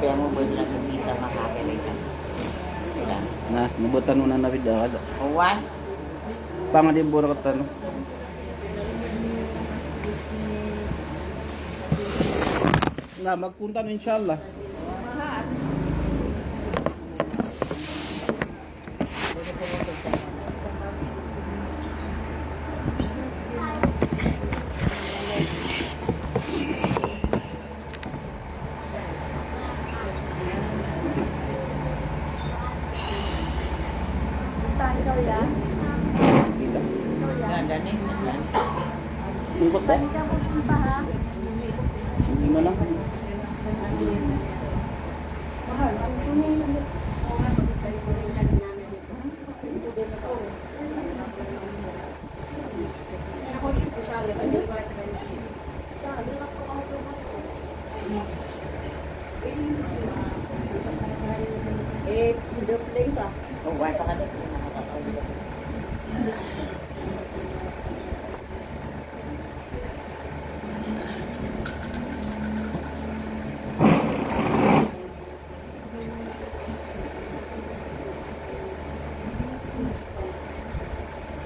kaya mo pwede lang sa visa makakalitan. Wala. Na, nabutan mo na nabida ka. Uwan? Pangalim bura ka tanong. Na, magpunta na inshallah. Ikaw yan? Dito. Ikaw yan? Yan, danin. Yan. Ikot ba? Balik ka pupunta ha? Hindi mo lang. Mahal, ang tunay na eh, dumpling ka. Uwan pa ka doon. Nakakatawa.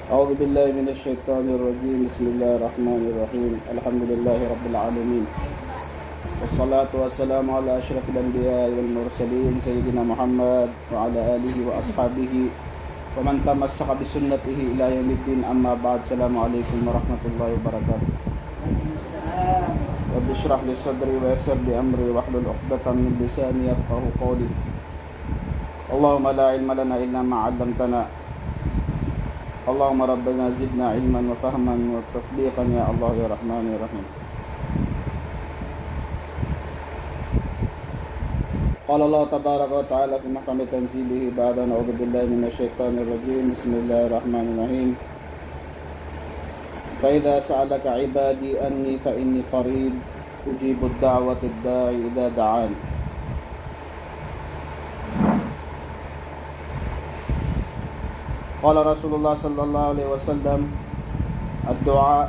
أعوذ بالله من الشيطان الرجيم بسم الله الرحمن الرحيم الحمد لله رب العالمين والصلاة والسلام على أشرف الأنبياء والمرسلين سيدنا محمد وعلى آله وأصحابه ومن تمسك بسنته إلى يوم الدين أما بعد السلام عليكم ورحمة الله وبركاته رب اشرح لي صدري ويسر لي أمري واحلل عقدة من لساني يفقهوا قولي اللهم لا علم لنا إلا ما علمتنا اللهم ربنا زدنا علما وفهما وتطبيقا يا الله يا رحمن يا رحيم. قال الله تبارك وتعالى في محكم تنزيله بعد أن أعوذ بالله من الشيطان الرجيم بسم الله الرحمن الرحيم فإذا سألك عبادي أني فإني قريب أجيب الدعوة الداعي إذا دعان. قال رسول الله صلى الله عليه وسلم الدعاء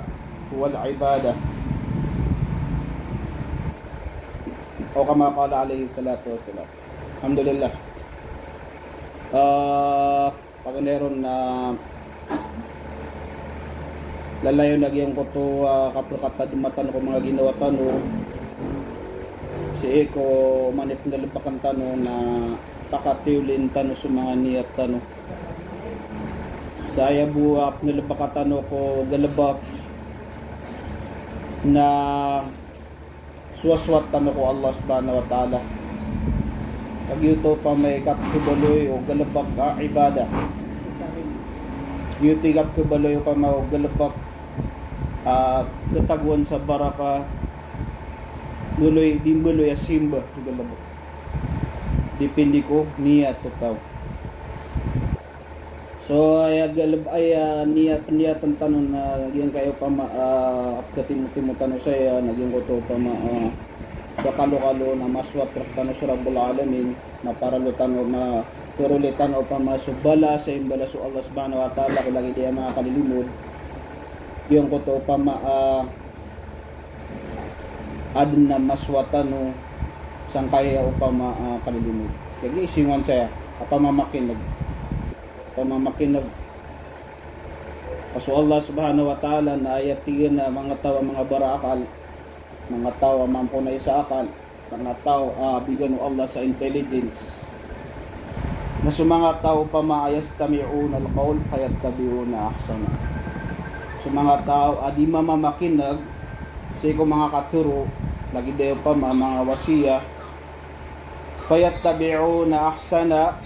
هو العبادة أو كما قال عليه الصلاة والسلام. الحمد لله. Pag meron na lalayo nagyang ko to kapulkata dumatan ko mga ginawa tanong si Eko manip na lupakan tanong na pakatiulin tanong sa mga niyat tanong saya buwak nilabakatano ko galabak na suwaswat tano ko Allah subhanahu wa ta'ala pag yuto pa may kapkibaloy o galabak ibada yuto kapkibaloy o pa o galabak katagwan sa baraka nuloy dimbuloy asimba galabak dipindi ko niya to tao. So ay niya tantanon na gyud kayo pa katimo tanong saya naging ko to pa bakalo-kalo na maswat tanong sa Rabbul Alamin na paralutan o na turulitan o pa masubala sa imbala sa Allah subhanahu wa ta'ala kung lagi diya mga kalilimod yung ko to pa adin na maswatan o sang kaya o pa kalilimod kaya isingon saya pamamakinag kaso Allah subhanahu wa ta'ala na ayatiyan na mga tao mga barakal mga tao mampunay sa akal mga tao bigyan ng Allah sa intelligence na sa mga tao pa maayastami'un al-qawl fayattabi'una ahsana sa mga tao di mamamakinag sa mga katuro lagi dayo pa mga wasiya fayattabi'una ahsana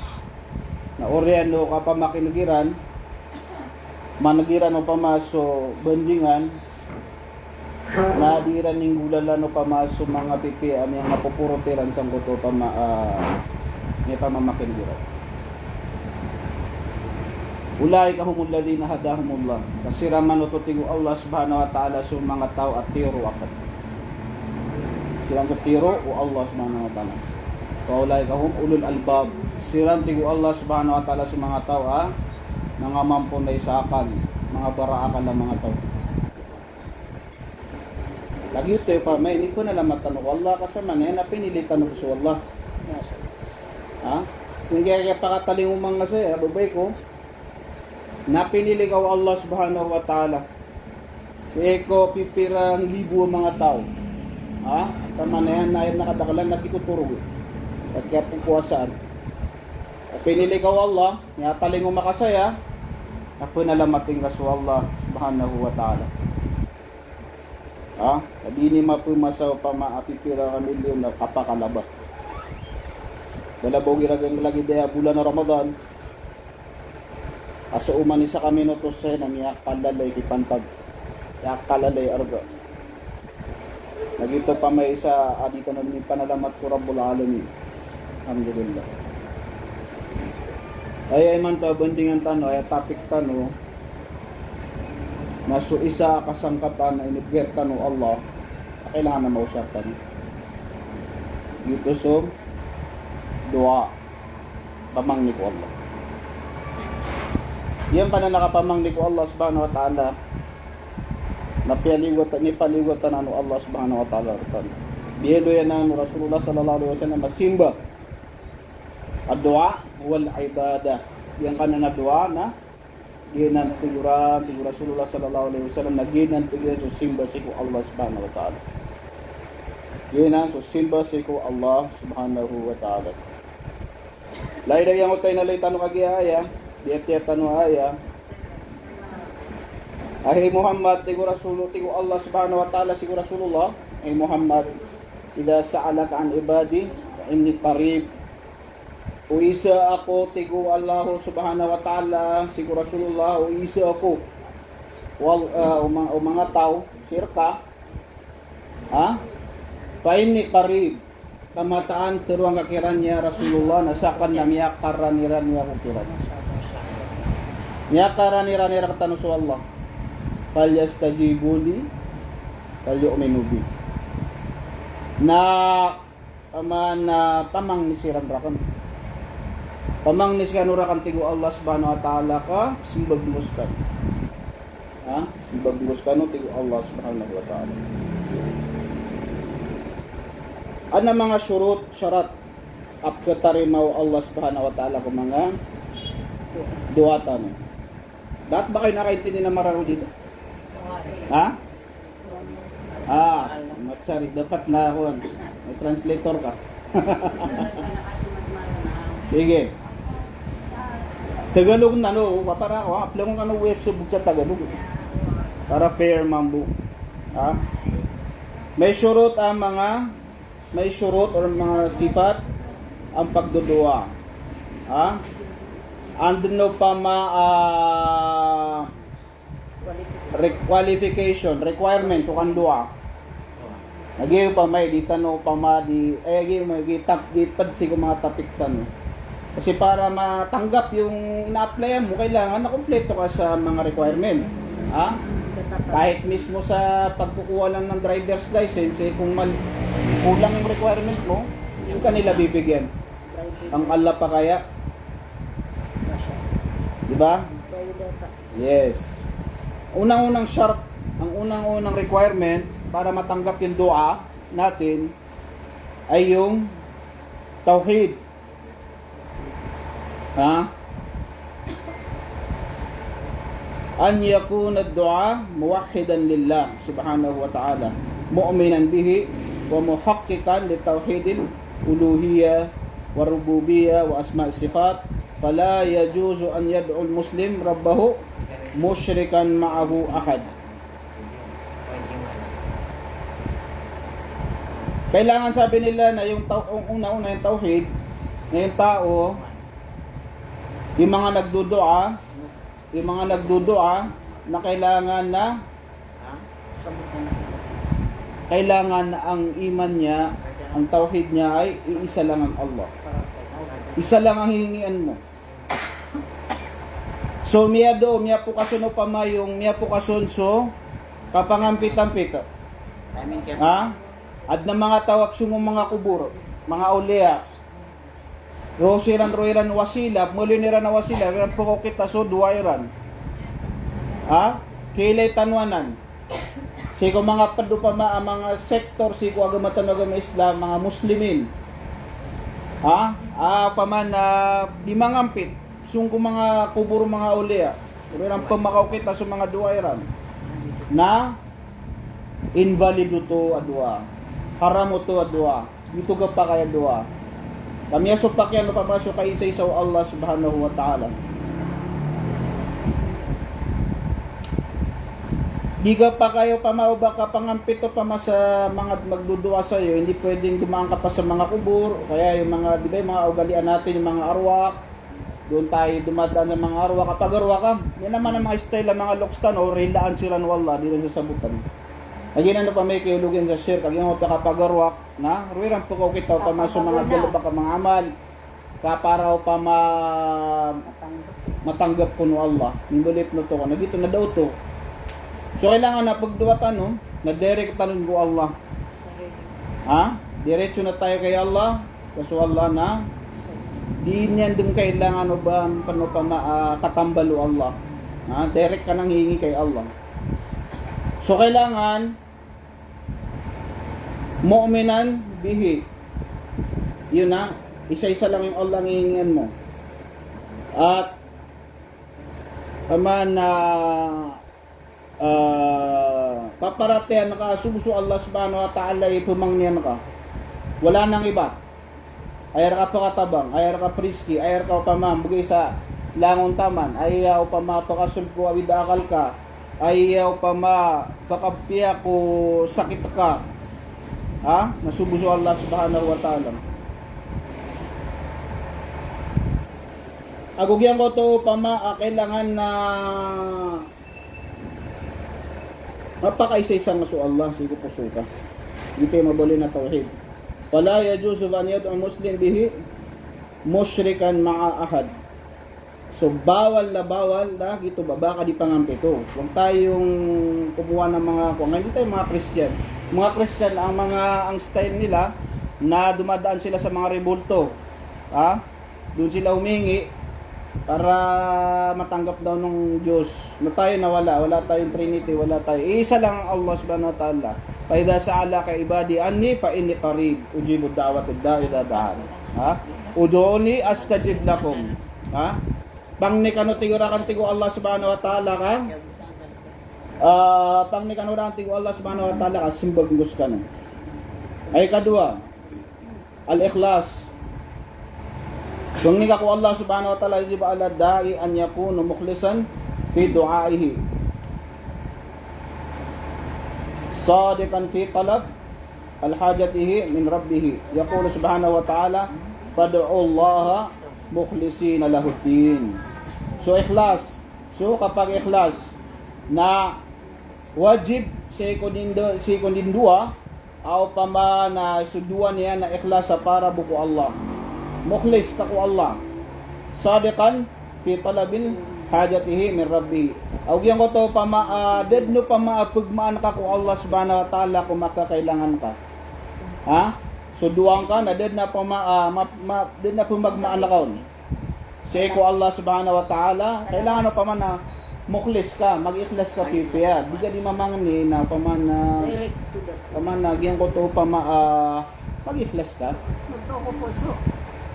na oriano ka pa makinagiran managiran o pamaso bandingan na diran ning gulalan o pamaso mga pipi ang mapupurotiran sang goto pa may pamamakinagiran ulay kahumul ladina hadahumullah kasiraman o tutigo Allah subhanahu wa ta'ala sa mga tao at tiro akat silang sa tiro o Allah subhanahu wa ta'ala kaulay kahum ulul albab siran tigo Allah subhanahu wa ta'ala sa mga tao mga mampunay sa akal mga baraakal ng mga tao lagi ito pa may hindi ko na lang matanong Allah kasama na yan na pinilitan ko sa Allah Ha? Kung kaya pakataling na siya, babay ko, na pinili ka Allah subhanahu wa ta'ala. Si ko pipirang libo ang mga tao. Ha? Sa manayan na yung nakadakalan na kikuturog. At kaya pupuasaan. Pinili ka Allah, nataling makasaya, ako nalamating ka sa Allah subhanahu wa ta'ala. Ha? Hindi ni mapumasaw pa maapipira ka milyon na kapakalaba. Dalabaw giragang lagi daya bulan na Ramadan. Asa umani sa kami no to sa na miyak kalalay kipantag. Yak kalalay arga. Nagito pa may isa dito na ni panalamat ko Rabbul Alamin. Alhamdulillah. Ay man ta bandingan tano ay topic tano. Naso isa kasangkatan na inibgertan no Allah. Kailangan na mausapan. Dito so dua pamangni ko Allah. Yan pa na nakapamangni ko Allah subhanahu wa ta'ala. Nipaliwatan ano Allah subhanahu wa ta'ala. Biyelo yan na Rasulullah sallallahu alaihi wasallam masimba. Ad-dua wal ibadah. Yan ka na dua na ginan tigura Rasulullah sallallahu alaihi wasallam na ginan tigura so simba si ko Allah subhanahu wa ta'ala. Ginan so simba si ko Allah subhanahu wa ta'ala. Lain yang utay na lay tanong kagiaya, diet tanong aya. Ahi Muhammad tigo Rasulullah tigo Allah subhanahu wa ta'ala sigo Rasulullah. Ay Muhammad, idza sa'alaka an ibadi fa inni qarib. Uisa ako tigo Allah subhanahu wa ta'ala sigo Rasulullah, uisa ako. Wal mga tao sirka. Ha? Fa inni qarib. Kamataan teruang kakiran niya Rasulullah nasakan na miyak karaniran niya kukiran. Miyak karaniran niya katanu sa Allah. Falyastajibu li falyu'minu bi. Na pamang nisiran rakan. Pamang nisiran rakan tigo Allah subhanahu wa ta'ala ka simbagmuskan. Ha? Simbagmuskan no tigo Allah subhanahu wa ta'ala. Ano mga syarat apkatarimaw Allah subhanahu wa ta'ala kung mga duwatan. Dapat ba kayo nakaintindi na mararo dito? Ha? Matsari, dapat na ako. May translator ka. Sige. Tagalog na no, para ako, upload ko ano website sa Tagalog. Para fair mambu. Ha? May syurot ang mga or mga sifat ang pagdudua. Ha? Andun pa requirement to kan dua. Nagyo pa may di tanong pa ma di gyud may gitap di pad sig mga topic tan. Kasi para matanggap yung ina-applyan mo kailangan na kumpleto ka sa mga requirement. Ha? Kahit mismo sa pagkukuha lang ng driver's license, kung kulang yung requirement mo, yung kanila bibigyan. Ang Allah pa kaya? Diba? Yes. Unang-unang shart, ang unang-unang requirement para matanggap yung dua natin ay yung tauhid. Ha? An yakuna ad-du'a muwahhidan lillah subhanahu wa ta'ala mu'minan bihi wa muhaqqiqan li tauhidil uluhiyya wa rububiyyah wa asma' sifat fala yajuzu an yad'u al-muslim rabbahu musyrikan ma'ahu ahad. Kailangan sabi nila na yung una-una yung tauhid na yung tao yung mga nagdudua na kailangan na ang iman niya, ang tauhid niya ay iisa lang ang Allah. Isa lang ang hihingian mo. So miya po kasun pa mayong miya po kasun so kapangampit-ampit. Ha? Ad na mga tawap sumo mga kubur, mga ulya. Roiran wasila, muli nira na wasila, ran po kita so duwairan. Ha? Kilay tanwanan. Sigo mga padupama ang mga sektor sigo agamatan agama Islam, mga Muslimin. Paman na di mangampit. Sungko mga kuburo mga ulia. Pero pamakaukit sa mga duwairan. Na invalido to adwa. Haram to adwa. Dito ka pa kaya dua. Kami asupak yan papasok kay isa-isa Allah subhanahu wa ta'ala. Di ka pa kayo pamauba ka pangampito pa sa mga magdudua sa iyo, hindi pwedeng dumaan ka pa sa mga kubur, kaya yung mga, di ba, yung mga ugalian natin, yung mga arwak, doon tayo dumadaan ng mga arwak. Kapag arwak ka, yan naman ang mga style ng mga lokstan o rilaan sila ng wallah, di rin sasabutan. Lagi na pa may kiulugin sa shirk, kag yung kapag arwak, na, ruirang po ko kita pa sa mga galaba ka mga amal, kaparaw pa matanggap ko no Allah, nimbulit no to, nagito na daw to. So kailangan na pagduwatan no, na direct tanong ko Allah. Diretso na tayo kay Allah. Kasi Allah na di niyan din kailangan o ba katambalo Allah. Direct ka nang hihingi kay Allah. So kailangan mu'minan bihi. Yun na, isa-isa lang yung Allah ang hihingian mo. At paman na paparatihan na ka, subuso Allah subhanahu wa ta'ala ipumangnian ka. Wala nang iba. Ayar ka pa katabang, ayar ka priski, ayar ka upamam, bugay sa langon taman, ayaw pa mapakasul ko awid akal ka, ayaw pa pakapya ko sakit ka. Nasubuso Allah subhanahu wa ta'ala. Agugyan ko to kailangan na mapakaisa-isa nga so Allah, sige po suka. Dito yung mabuli na tawhid. Wala yajuzu an yad'u muslim bihi musyrikan ma'a ahad. So bawal na gito baka di pangampito. Huwag tayong kumuha ng mga hindi tayo mga Christian. Mga Christian ang style nila na dumadaan sila sa mga rebulto. Doon sila humingi para matanggap daw ng Diyos. Na tayo na wala tayong Trinity, wala tayo. Isa lang ang Allah subhanahu wa ta'ala. Fa idza sa'ala ka ibadi anni fa inni qarib ujibu da'watad da'i idza da'an. Ud'uni astajib lakum. Pangni kanu tigurakan tigo Allah subhanahu wa ta'ala ka. Pangni kanu ran tigo Allah subhanahu wa ta'ala ka simbag gus kana. Ay kadua, al-ikhlas. Kung nga ko Allah subhanahu wa ta'ala yajibu ala da'i an yakunu mukhlisan fi du'aihi sadiqan fi talab al-hajatihi min rabbih. Yaqulu subhanahu wa ta'ala fad'u Allah mukhlisina lahu din. So ikhlas. So kapag ikhlas na wajib si kundindua au pama na suduan niya na ikhlas sa para buku Allah. Mukhlis ka ko Allah. Sadiqan fi talabil hajatihi min rabbi. Awgyan ko to dead no pagmaan ka ko Allah subhanahu wa ta'ala kung makakailangan ka. So duwang ka na dead na dead na pumagmaan na kaon. Say ko Allah subhanahu wa ta'ala, kailangan pa man na mukhlis ka, mag-ikhlas ka pipiya. Di ka di mamangni na paman na gyan ko to mag-ikhlas ka. Ito ko puso.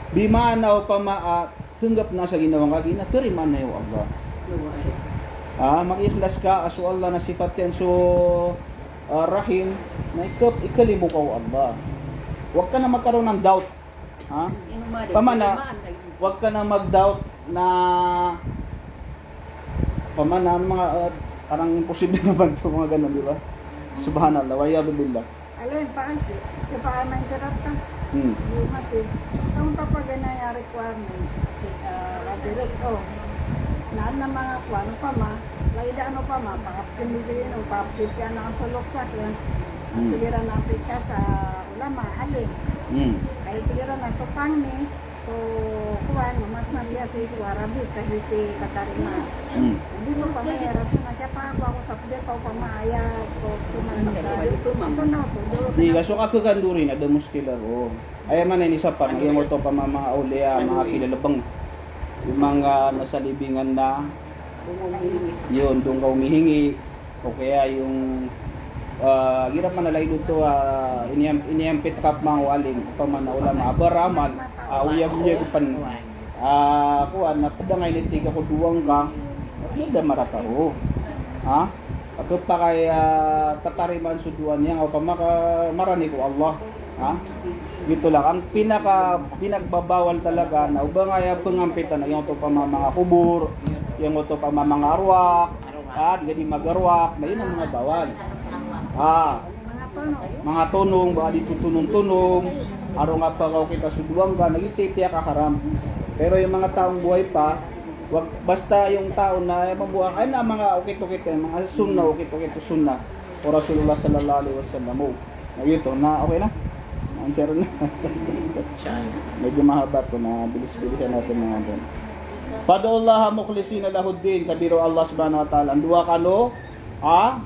Bimana o tanggap na sa ginawang kagina, turiman na yung Allah. Mag-ikhlas ka, aso Allah na sifat yan. So, rahim, na ikalibo ka o Allah. Huwag ka na magkaroon ng doubt. Pamana, huwag ka na mag-doubt na mga parang imposible naman ito mga ganun, di ba? Subhanallah, wa yadu billah. Alin, paansi. Kapag may garap ka. Yung mati. Itong tapag na yung requirement. Direct, Naan na mga kwano pa laida ano pa pakapinigilin o pakapsit ka na ang sulok sa akin. Piliran na Afrika sa ulama, alin. Kaya piliran na supang ni. So, kuwan, mas naliya sa ito, Arabic, kasi si Katarina. Dito pa may rason na kaya pa ako sa pwede pa maaya ko tumanag ito na po. Di ka, so ako kanduri na damuskila ko. Ay man ay isa pa, ngayon mo ito pa mga ulia, mga kilalabang. Yung mga nasa libingan na, yun, doon ka umihingi. O kaya yung, girap man nalay dito, iniyampit kap mga waling, pa man na wala mga baraman. uyag-uyag pan kuan na padangay ni tiga ko duwang ka ida maratao ha ato pa kay tatariman suduan niya o pamaka marani ko Allah ha dito lang ang pinagbabawal talaga na ubang ay pangampitan yung to pa mga kubur yung to pa mga arwak ha di magarwak na yun ang mga bawal mga tunong baka dito tunong-tunong araw nga pa kita suduan ka nagitipiya ka haram. Pero yung mga taong buhay pa, wag basta yung tao na mabuhay ay na mga ukit-ukit mga sunna ukit-ukit sunna o Rasulullah sallallahu alaihi wasallam. Ito na okay na. Answer na. Medyo mahaba to na bilis-bilisan natin mga doon. Fadullah mukhlisina lahuddin kabiro Allah subhanahu wa ta'ala. Dua kano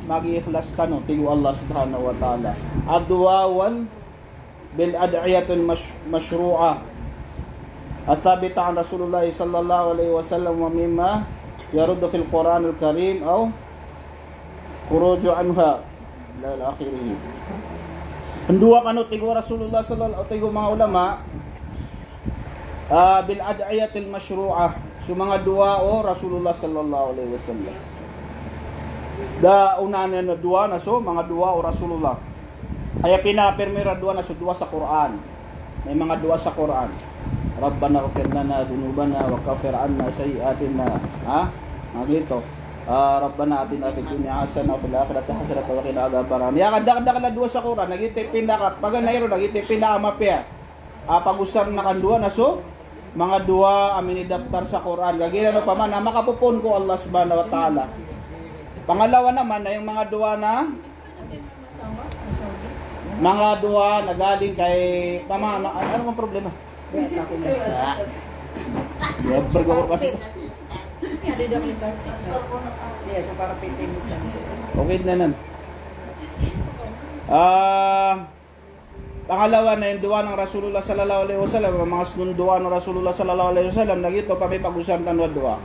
magi-ikhlas kano tigo Allah subhanahu wa ta'ala. Ad-du'a wal bil ad'iyatul mashru'ah الثابتة عن رسول الله صلى الله عليه وسلم ومما يرد في القرآن الكريم أو خروج عنها إلى آخره. Pendua kanut tigo Rasulullah sallallahu alaihi mga ulama bil ad'iyatil mashru'ah so mga dua o Rasulullah sallallahu alaihi wasallam. Da unanan na dua na so mga dua o Rasulullah. Ay pinapirmira dua na so dua sa Quran. May mga dua sa Quran. Rabbana ighfir lana dhunubana wa kaffir 'anna sayyi'atina gitu Rabbana atina fid dunya hasanah wa fil akhirati hasanah wa qina adzabannar ya kadang-kadang na duwa sa Quran nagiti pinaka pag nairo nagiti pinaka mapya pag-usar na kan duwa na so mga duwa amin idaptar sa Quran gagina no pa man makapupon ko Allah subhanahu wa ta'ala. Pangalawa naman na yung mga duwa na galing kay ano ang problema? Never go kasi. Okay na nan. Pangalawa na yung duwa ng Rasulullah sallallahu alaihi wasallam, mga sunod duwa ng Rasulullah sallallahu alaihi wasallam, nagito pa may pag-usapan ng duwa.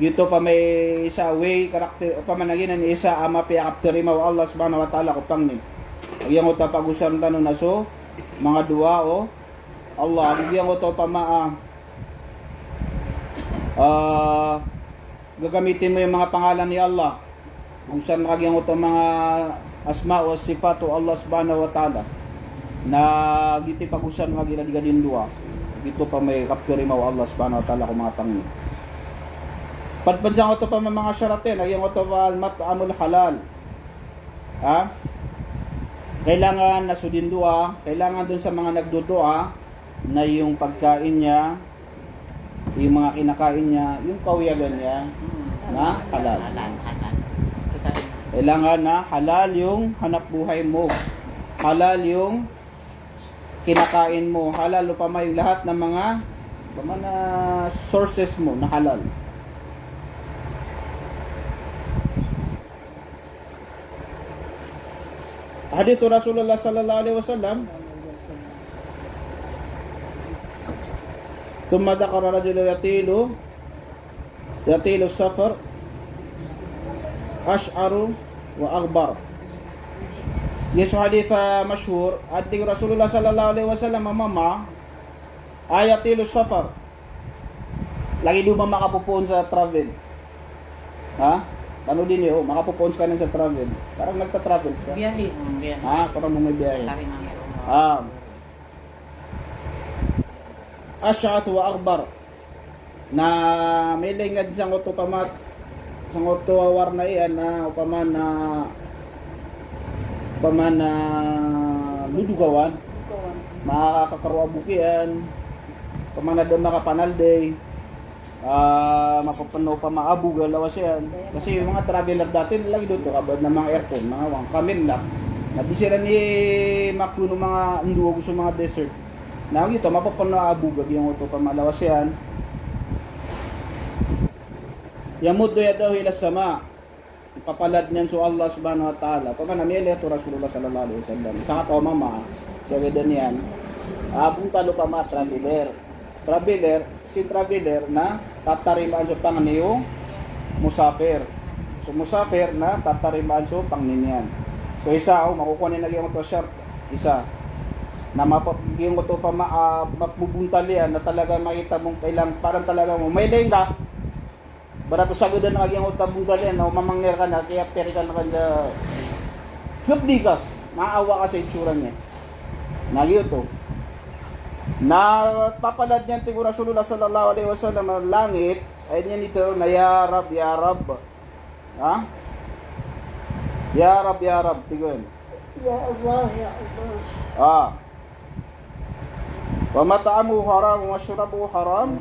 Gito pa may isa way karakter pamanaginan ni isa ama pi kapterima wa Allah subhanahu wa ta'ala ko pangni. Yang uta pag-usapan tanon na so mga dua o Allah bigyan ko to gagamitin mo yung mga pangalan ni Allah kung saan makagyan ko to mga asma o sifat o Allah subhanahu wa ta'ala na giti pag-usan mga ginadigadin dua dito pa may kaptirima o Allah subhanahu wa ta'ala kung mga tangi padpansang ko to pa mga syaratin nagyan ko to al-mat'amul halal kailangan na sudin dua, kailangan dun sa mga nagdudua na yung pagkain niya, yung mga kinakain niya, yung kawiyagan niya na halal. Kailangan na halal yung hanap buhay mo. Halal yung kinakain mo. Halal pa may lahat ng mga sources mo na halal. Hadits Rasulullah sallallahu alaihi wasallam ثم ذكر رجل يطيل السفر أشعر وأغبر. Yesu hadith masyhur ating Rasulullah sallallahu alaihi wasallam mama ayatilu safar lagi di makapupuon sa travel ano din yun, makapupuon ka sa travel. Parang nagta-travel ka. Biyahe. Parang may biyahe. Asy'ath wa aghbar. Na may lingad siyang utopamat. Sang utowar na iyan na upaman na ludugawan. Makakakarwa bukian. Upaman na doon makapanalday. Mapapanaw pa maabog lawas yan kasi yung mga traveler dati lagi doon kabad ng mga aircon mga wang kamin na nabisira ni Macron ng mga nduwag sa mga desert na ito mapapanaw abog yung ito pa malawas yan yamuddo yadahu ila sama ipapalad niyan so Allah subhanahu wa ta'ala pamanamili ito Rasulullah sallallahu alaihi wasallam sa ato mama siya gadan yan punta lo pa mga traveler si traveler na tatarimaan sa panganiyo musafir. So musafir na tatarimaan sa pangninyan. So isa makukuha ni lagi mo to shirt isa. na mapapigyan ko to mapubuntal yan na talaga makita mong kailang parang talaga mo may lenga barato sagod na agyan ko tabuntal yan na mamangner ka na kaya peri ka na kanya gabdi ka maawa ka sa itsura niya nagyo to na papalad niyan tingin Rasulullah sallallahu alaihi wasallam ng langit ay niyan ito na ya Rab ha ya Rab tingin Ya Allah, ya Allah. wa mat'amuhu haram wa mashrabuhu haram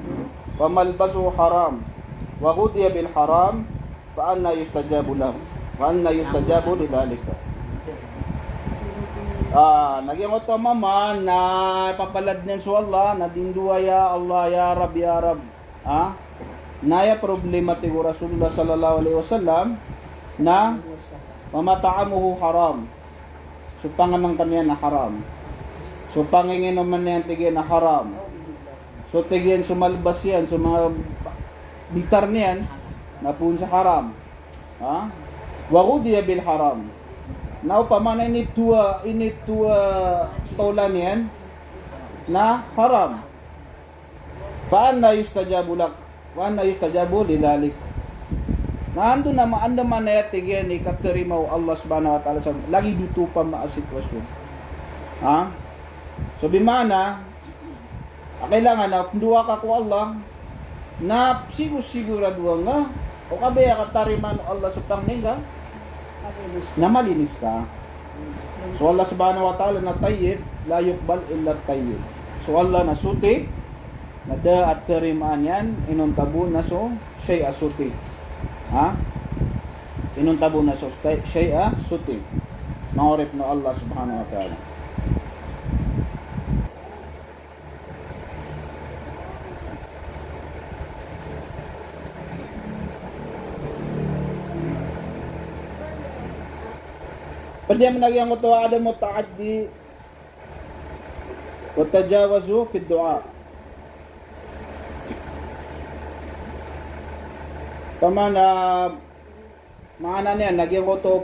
wa malbasuhu haram wa ghudiya bil haram fa anna yustajabu lahu wa anna yustajabu lidhalika nagyamot pa mama na papalad niyan sa Allah na dinduwa ya Allah ya Rab naya problema ti Rasulullah sallallahu alaihi wasallam na mamataamuhu haram so panganang kanya na haram so pangingin naman niyan tigyan na haram so tigyan sumalbas yan so mga bitar niyan na pun sa haram wa ghudiya bil haram now pamana initua tolan yan na haram fa anna yustajabu lak wa anna yustajabu lidhalik na ando na maanda man na yatigyan ni kakarimaw Allah subhanahu wa ta'ala lagi duto pa maa sitwasyon so bimana kailangan na duwa ka ko Allah na sigurado nga o kabaya katariman Allah subhanahu wa ta'ala na malinis ka. So Allah subhanahu wa ta'ala na tayyib, la yuqbal illa tayyib. So Allah na suti, na da at tarimaan yan, inuntabo na so, siya'y asuti. Inuntabo na so, siya'y asuti. Mangorip na Allah subhanahu wa ta'ala. Pwede mo nagyang ko ito, adam mo ta'addi wa tajawazu fi du'a. Pamana, maana niyan, nagyang ko ito,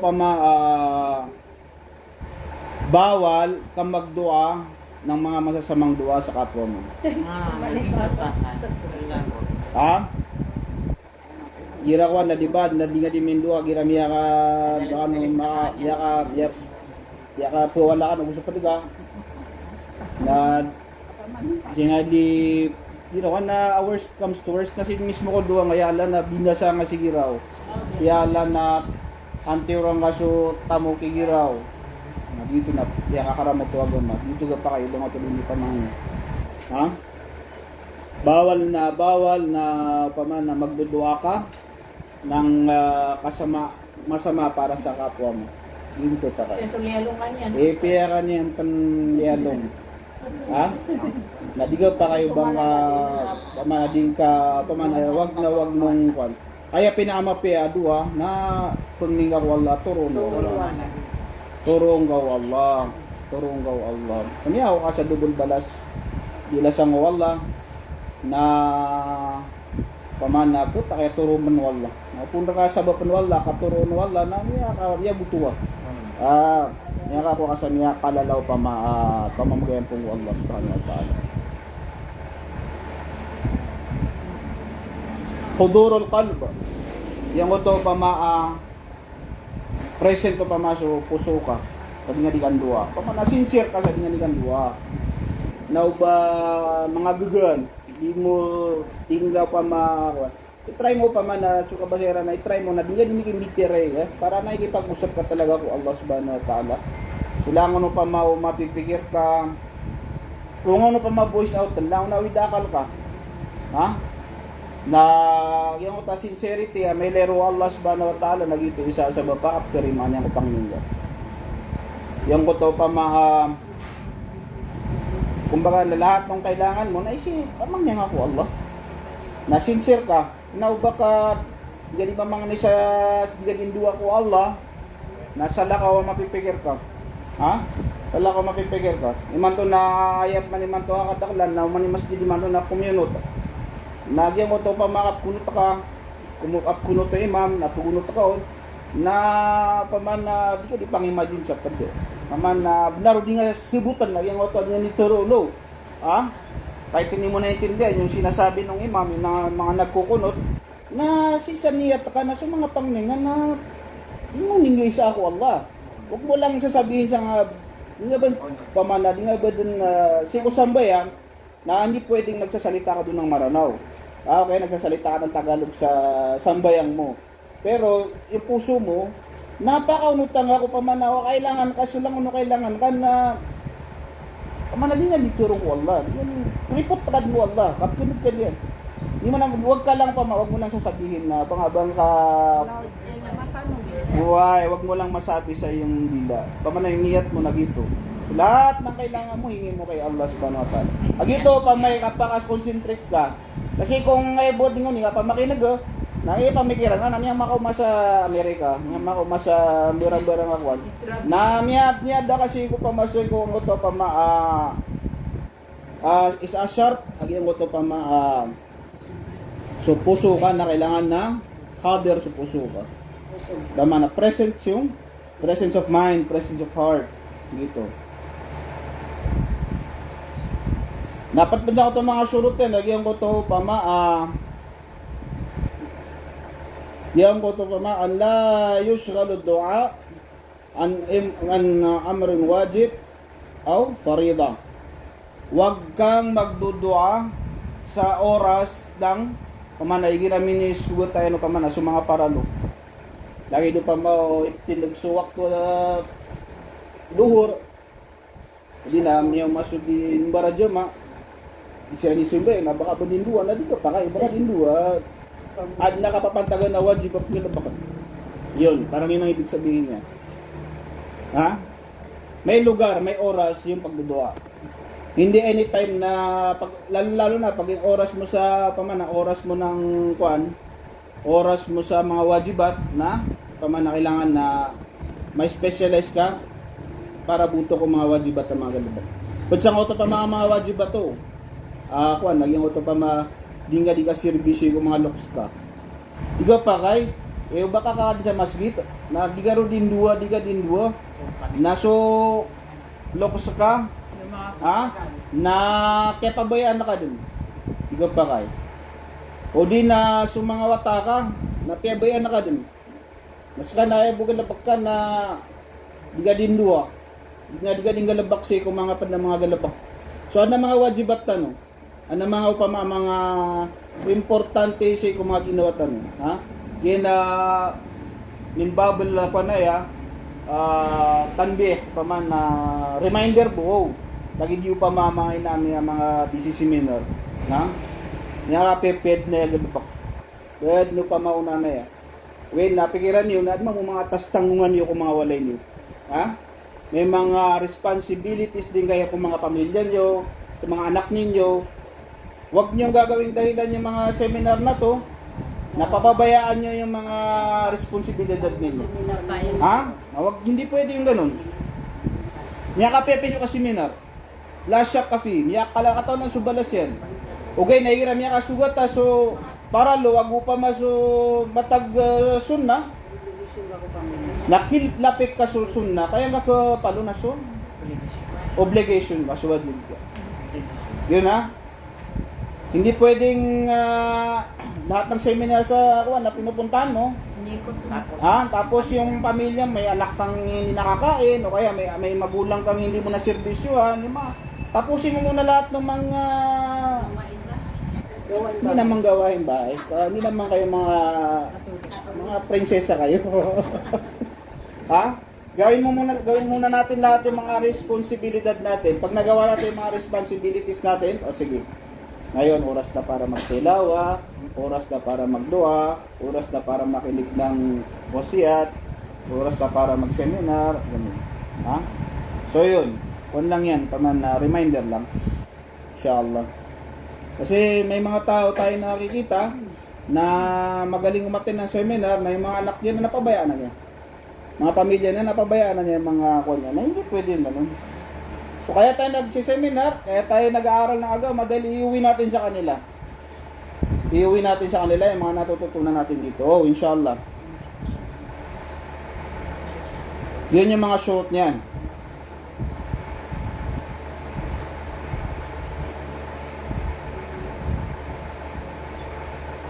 bawal kang magdua ng mga masasamang dua sa kapwa mo. Gira ko na diba na di nga di mindua gira miya ka ano ya ka po wala ka gusto patiga na singa di gira ko na worst comes to worst kasi mismo ko duwa ngayala na binasa nga sigiraw yala na antiurang kaso tamo kigiraw na dito na ya kakaramo to agama dito ga pa kayo mga tulini pa mga bawal na pamana magdudua ka ng masama para sa kapwa mo. Dito ta ka. So liyalong ka niyan. Piya ka niyan panliyalong. Nadigaw pa kayo bang pamanading ka wag mong kwan. Kaya pinaama piya dua na pagninga ko Allah turong gaw Allah. Kanya ako ka sa dubol balas. Dilasang Allah na pamana po ta kaya turo man wala pun ka sabab pan wala ka turo man wala na niya butuwa niya ka po kasan niya kalalaw pamamagayan po Allah subhanahu wa ta'ala. Hudurul qalb yang to present ko pamaso puso ka pag nga di kandua pamana sincere ka sa di nga di kandua na ba mga gugan di mo tinggaw pa i-try mo pa man na suka basera na i-try mo na di nga dinikimitire para na ikipag-usap ka talaga ko Allah subhanahu wa ta'ala sulangan mo pa mapipikir ka kung ano pa ma-voice out lang na widakal ka na yung ta sincerity may lero Allah subhanahu wa ta'ala nagito isa sa baba after iman yung panglinga yung ko to pa kumbaga na lahat ng kailangan mo na pamang niya nga ko Allah na sincere ka nauba ka gani ba mga ni sa gindua ko Allah na sala ka mapipikir ka sala ka mapipikir ka iman to na ayat man iman to kadaklan na man masjid iman to na community nagyan mo to pa makapkunot ka kumukap to imam na pugunot ka na paman na di ka di pang imagine sa pwede Naman na laro din nga sibutan na yung auto niya ni Turulo. Kahit hindi mo naintindihan yung sinasabi ng imam na mga nagkukunot na sisaniyat ka na sa mga pangningan na yung ningay sa ako Allah. Huwag mo lang sasabihin sa nga di nga ba pamana, di nga ba dun si Usambayan na hindi pwedeng nagsasalita ka dun ng Maranao. Okay, nagsasalita ka ng Tagalog sa sambayang mo. Pero yung puso mo, napakaunutang ako pamanaw, kailangan kaso lang kailangan ka na pamanali nga dituro ko Allah. Yan, report tagad mo Allah, kaptunod ka diyan. Di mo nang wag ka lang wag mo lang sasabihin na pangabang ka buhay, wag mo lang masabi sa iyong dila. Pamanay niyat mo na gito. Lahat ng kailangan mo hingi mo kay Allah subhanahu wa ta'ala. Agito pa may kapakas-concentrate ka. Kasi kung ay board nga ni pa makinig na pamikiran na niya makauma sa Amerika, niya makauma sa birang-birang akwan. Na niya da kasi ko pamasoy ko mo to is a sharp agi mo to so puso ka na kailangan ng harder sa puso ka. Tama na presence of mind, presence of heart dito. Dapat ba ko to mga surutin, lagyan ko to an la yushghalu du'a an amrin wajib aw farida. Huwag kang magdudua sa oras ng pamanay ginamini sugot tayo no pamana sa mga paralo. Lagi do pa mo itilog suwak to duhur. Hindi na yung masudin baradyo ma. Siya ni Simbe na baka bandindua na dito pa kay baka dindua. At nakapapantagan na wajib ang pinabakan. Yun, parang yun ang ibig sabihin niya. May lugar, may oras yung pagdudua. Hindi anytime na, lalo na pag yung oras mo sa pamana, oras mo ng oras mo sa mga wajibat na pamana kailangan na may specialize ka para buto ko mga wajibat ng mga galabat. Pag sa auto pa mga wajibat to, naging auto pa di ka servisyo yung mga loks ka. Diga pa kay, baka ka sa masjid, na di ka din dua, na so, loks ka, na kaya pabayaan na ka dun. Diga pa kay. O di na so mga wata ka, na pabayaan na ka dun. Mas ka na, bukan na pagka na, di ka din dua. Di ka din galabak siya kung mga galabak. So, ano mga wajibat tanong? Ano mga mga importante siya kung mga ginawa tanong, yan nimbabal pa na tanbih paman na reminder buo lagi diyo pa mga namin mga busy seminar niya peped na gabapak pwede nyo pa mauna na when napikiran niyo na mga tastangungan niyo kung mga walay niyo may mga responsibilities din kayo kung mga pamilya niyo sa mga anak ninyo. Huwag niyong gagawing dahilan yung mga seminar na to, napapabayaan niyo yung mga responsibilidad ninyo. Hindi pwede yung ganun. Niya ka pepes yung seminar. Lasyak kafi, niya kalakataw ng subalas yan. Okay, naigiram niya kasugat so para luwag pa maso matag sunna. Nakilapit ka sunna, kaya nga ko palo na sun. Obligation ka, suwad yun ka. Yun Hindi pwedeng lahat ng seminar sa na pinupuntahan mo. Tapos yung pamilya may anak kang hindi nakakain o kaya may magulang kang hindi mo na servisyohan, tapusin mo muna lahat ng mga hindi naman gawain bahay. Hindi naman kayo mga prinsesa kayo. Gawin muna natin lahat yung mga responsibilidad natin. Pag nagawa natin yung mga responsibilities natin, sige. Ngayon, oras na para magtilawa, oras na para magdua, oras na para makinig ng wasiyat, oras na para mag-seminar, ganun. So yun, lang yan, reminder lang. Inshallah. Kasi may mga tao tayo nakikita na magaling umattend ng seminar, may mga anak niya na napabayaan na niya. Mga pamilya na napabayaan na niya yung mga na hindi pwede yun ganun. So kaya tayo nagsiseminar, kaya tayo nag-aaral ng agama dahil iuwi natin sa kanila. Iuwi natin sa kanila yung mga natututunan natin dito. Inshallah. Yan yung mga short niyan.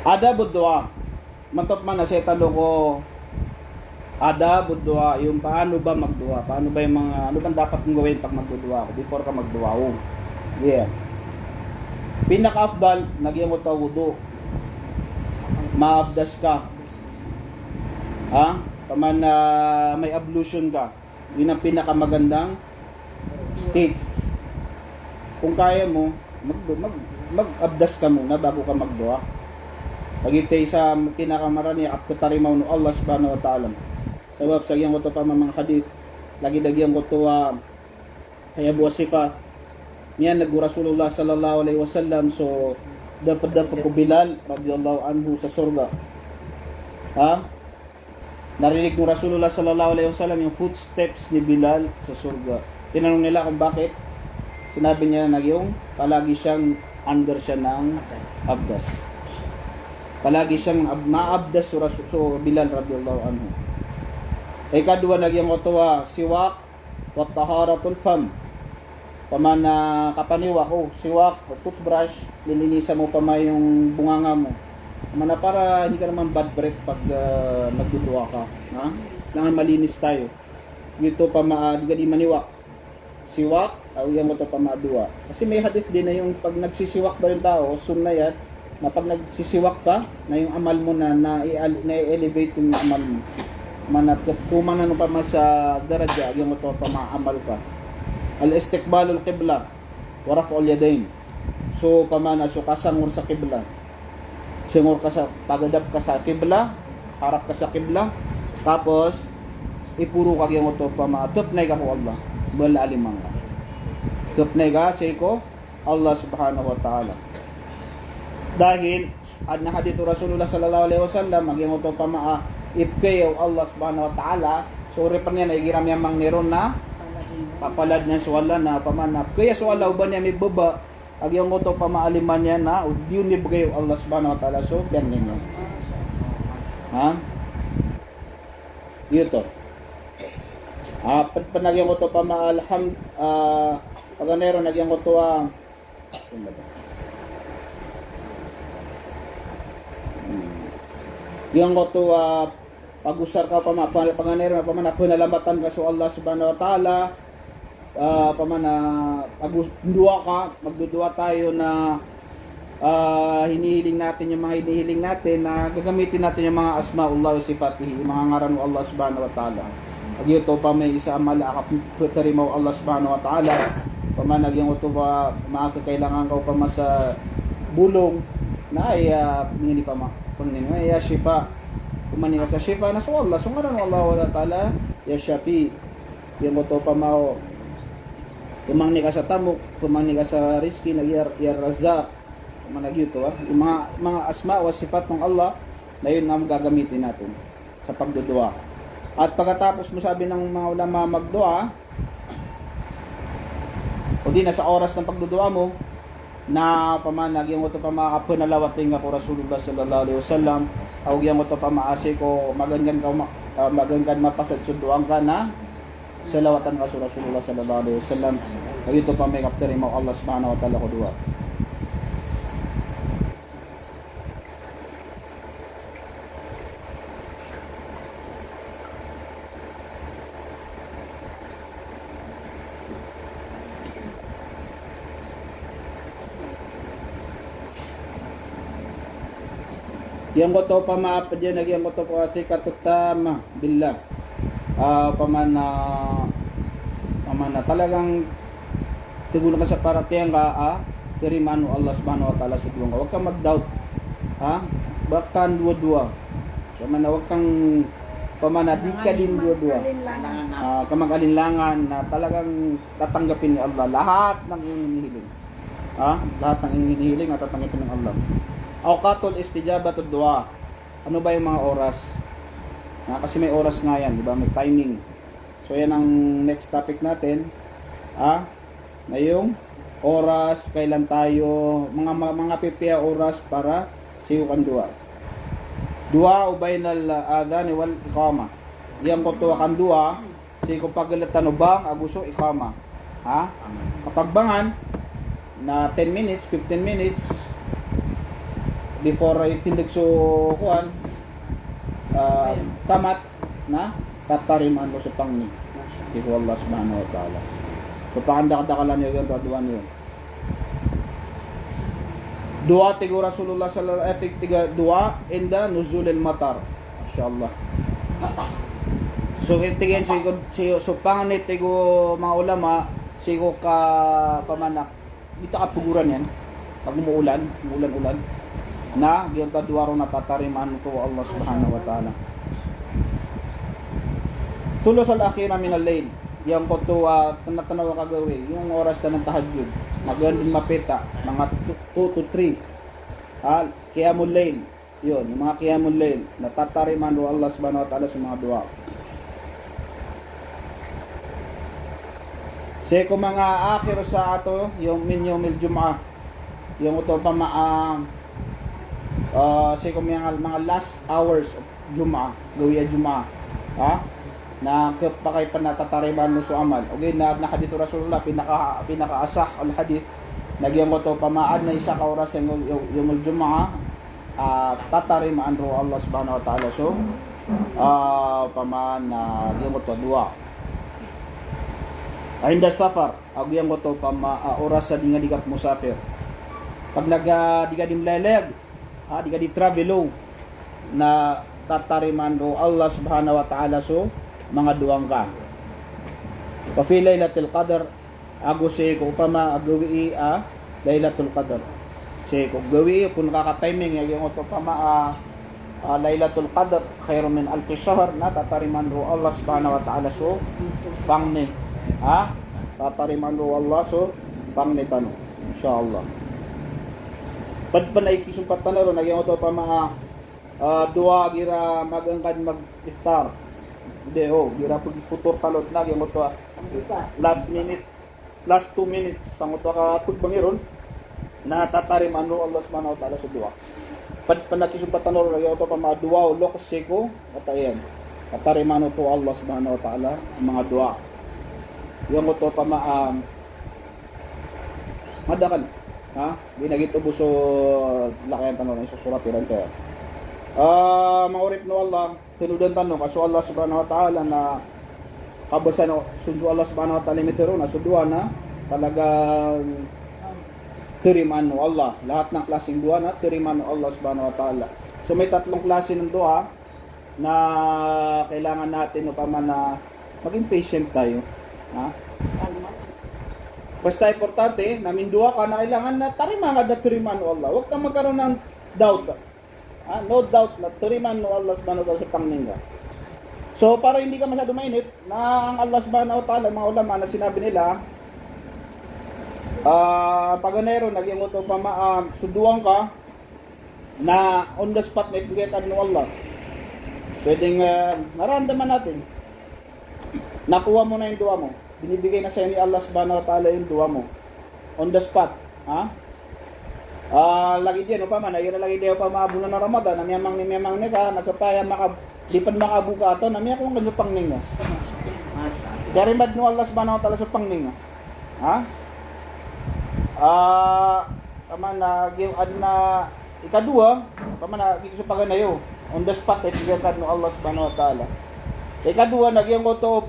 Adabud dua. Mantap man na sa talo ko. Adabud dua, yung paano ba magdua? Paano ba yung mga ano bang dapat mong gawin pag magdudua ako before ka magdua? Oh. Yeah. Pinaka-afdal, nagyan mo ta wudu. Maabdas ka. Ha? Paman na may ablution ka. Yun ang pinakamagandang state. Kung kaya mo, mag-abdas ka muna bago ka magdua. Pagitay sa kinakamarani apkatarimaw no Allah subhanahu wa ta'ala. Sabab sa iyang ko pa mga hadith, lagi dagyang ko to kaya buwas sifa. Niyan nag-Rasulullah sallallahu alaihi wasallam, so dapat ko Bilal radhiyallahu anhu sa surga. Ha? Narinig ng Rasulullah sallallahu alaihi wasallam yung footsteps ni Bilal sa surga. Tinanong nila kung bakit. Sinabi niya na yung palagi siyang under siya ng abdas. Palagi siyang maabdas so Bilal radhiyallahu anhu. Ay kadua nagyang otowa siwak wa taharatul fam. Paman na kapaniwak siwak o toothbrush, lilinisan mo pa yung bunganga mo. Paman na para hindi ka naman bad breath pag nagdudua ka, ha? Langan malinis tayo. Dito pa di ka di maniwak. Siwak, awiyan mo to pa madua. Kasi may hadith din na yung pag nagsisiwak daw yung tao, sunnah yan, na pag nagsisiwak ka, na yung amal mo na-elevate yung amal mo. Manat kumang na pa mas sa daradya, awiyan mo to pa maamal ka. Al-istiqbalul qibla wa raf'ul yadayn. So pamana so kasangur sa qibla. Singur ka sa pagadap ka sa qibla, harap ka sa qibla, tapos ipuro ka gyud to pamatop nay ka ko Allah. Bala alimang ka. Tupnay ka say ko Allah subhanahu wa ta'ala. Dahil ad na hadith Rasulullah sallallahu alaihi wasallam magyang to pamaa ipkayo Allah subhanahu wa ta'ala. So pa niya na igiram yang mangniron na papalad niya suwala na pamanap. Kaya suwala uban niya may baba. Agyong ko to pamaaliman niya na yun ni bagayo Allah subhanahu wa ta'ala. So, yan ninyo. Ha? Yun to. Panagyan ko to pamaalham paganero nagyan ko to yung ko to pag-usar ka paganero na paman nalamatan ka so Allah subhanahu wa ta'ala. Magdudua tayo na hinihiling natin yung mga hinihiling natin na gagamitin natin yung mga asma'ullah wa sifatihi, yung mga ngaran ng Allah subhanahu wa ta'ala. Pag ito pa may isa malakap putarimaw Allah subhanahu wa ta'ala, pamanagyan ko ito pa makakailangan ka pa sa bulong na ay hindi pa panginin ay shifa. Kumanin ka sa shifa na so Allah, so ngaran ng Allah wa ta'ala ya shafi. Yung ko ito pa mao kumangni ka sa tamok, kumangni ka sa rizki, nagyar razak, managyo to yung mga asma o sifat ng Allah na yun ang gagamitin natin sa pagdudua. At pagkatapos mo sabi ng mga ulama magdua, o di na sa oras ng pagdudua mo, na pamanagyan mo ito pa makapunalawating ako Rasulullah sallallahu alaihi wasallam, awagyan mo ito pa maasi ko, maganggan mapasad sunduan ka na salawatan ka sa Rasulullah sallallahu alaihi wasallam. Ito pa may kapteri mo Allah subhanahu wa ta'ala ko dua. Yang ko to pa maapad yan, nagyan ko to po kasi katutama billah. Pamana talagang tigulo ka sa paratiyan ka kirimano Allah subhanahu wa ta'ala sa duwang ka. Huwag kang mag-doubt, bakan dua-dua. So huwag kang pamana di ka din dua-dua, kamag-alinlangan na talagang tatanggapin ni Allah lahat ng iyong hinihiling, lahat ng iyong hinihiling at tatanggapin ng Allah. Awqatul istijabatud dua. Ano ba yung mga oras? Kasi may oras nga yan, di ba? May timing. So yan ang next topic natin. Na yung oras, kailan tayo, mga pipia oras para siyukan dua. Dua ubaynal adhan wal iqama. Yang ko tuwa kan dua, si kung pagalatan ubang aguso iqama. Kapag bangan na 10 minutes, 15 minutes, before itindig so kuan kamat na tatariman mo sa pangni si Allah subhanahu wa ta'ala. So pakanda-kadalan niyo yung duwan niyo. Dua tigo Rasulullah sallallahu alaihi wasallam dua inda nuzulil matar. Masyaallah. So itigen so pangni tigo mga ulama sigo ka pamanak. Dito ka puguran yan. Pag umuulan na giyon ta duwaro na tatariman ko Allah subhanahu wa ta'ala. Tulos al-akhira min al-layl. Yang ko to tanaw kagawi, yung oras na ng tahajjud. Magandang mapita mga 2 to 3. Qiyamul layl. Yun, yung mga qiyamul layl na tatariman do Allah subhanahu wa ta'ala sa mga dua. Say ko mga akhir sa ato yung min yawmil jum'ah. Yung ito pa say ko mga last hours of jum'ah, gawiya jum'ah. Na pakay pa natatariman mo sa amal. Okay, na hadith Rasulullah pinaka-asah al hadith nagyan ko to pamaan na isa ka oras yung Jumaa tatariman ro Allah subhanahu wa ta'ala. So pamaan na nagyan ko to dua. Ainda safar nagyan ko to oras sa dinga musafir. Pag diga dimlalag diga di travelo na tatariman ro Allah subhanahu wa ta'ala. So mga duwang ka. Pa fi Lailatul Qadr ago say ko upama agawi Lailatul Qadr. Say ko gawi kung nakaka-timing yung to pama Lailatul Qadr khairu min alf shahr na tatariman ro Allah subhanahu wa ta'ala. So pangni tatariman ro Allah so pangni tano insyaallah. Padpanay kisumpatan na ro nagyan to pama duwa gira magangkad mag-iftar. Hindi, gira po futur talot na, yung ito last 2 minutes, panguto ka pagbangiron, na tatarim ano Allah subhanahu wa ta'ala sa dua. Panakisumpatan ro, yung ito pa mga dua, lokas seko, at ayan, tatarim ano to Allah subhanahu wa ta'ala, mga dua. Yung ito pa madakan, binagito buso, lakayan tanong, isusulat ilan sa'yo. Maurip no Allah tinudan tanong kaso Allah subhanahu wa ta'ala na kabasa no sundu Allah subhanahu wa ta'ala mitero na sudua na talagang tiriman no Allah lahat ng klaseng dua na tiriman no Allah subhanahu wa ta'ala. So may tatlong klase ng dua na kailangan natin no paman na maging patient tayo basta importante na mindua ka na kailangan na tariman ka na tiriman no Allah. Huwag kang magkaroon ng doubt. No doubt na turiman no Allah subhanahu wa ta'ala sa pangninga. So para hindi ka masyado mainip na ang Allah subhanahu wa ta'ala mga ulama na sinabi nila paganero naging uto pa suduan ka na on the spot na ibigay ka no Allah. Pwedeng naramdaman natin nakuha mo na yung dua mo, binibigay na sa ni Allah subhanahu wa ta'ala yung dua mo on the spot. Lagi diyan pa man ayon lagi diyo pa maabunan ng Ramadan na miyamang ni ka nagkapaya lipan makabuka ato na miya kung ganyo pangninga. Dari mad no Allah subhanahu wa ta'ala sa pangninga. Paman na ikadua paman na gito sa paganayo on the spot ay bigyan no Allah subhanahu wa ta'ala. Ikadua nagyan ko to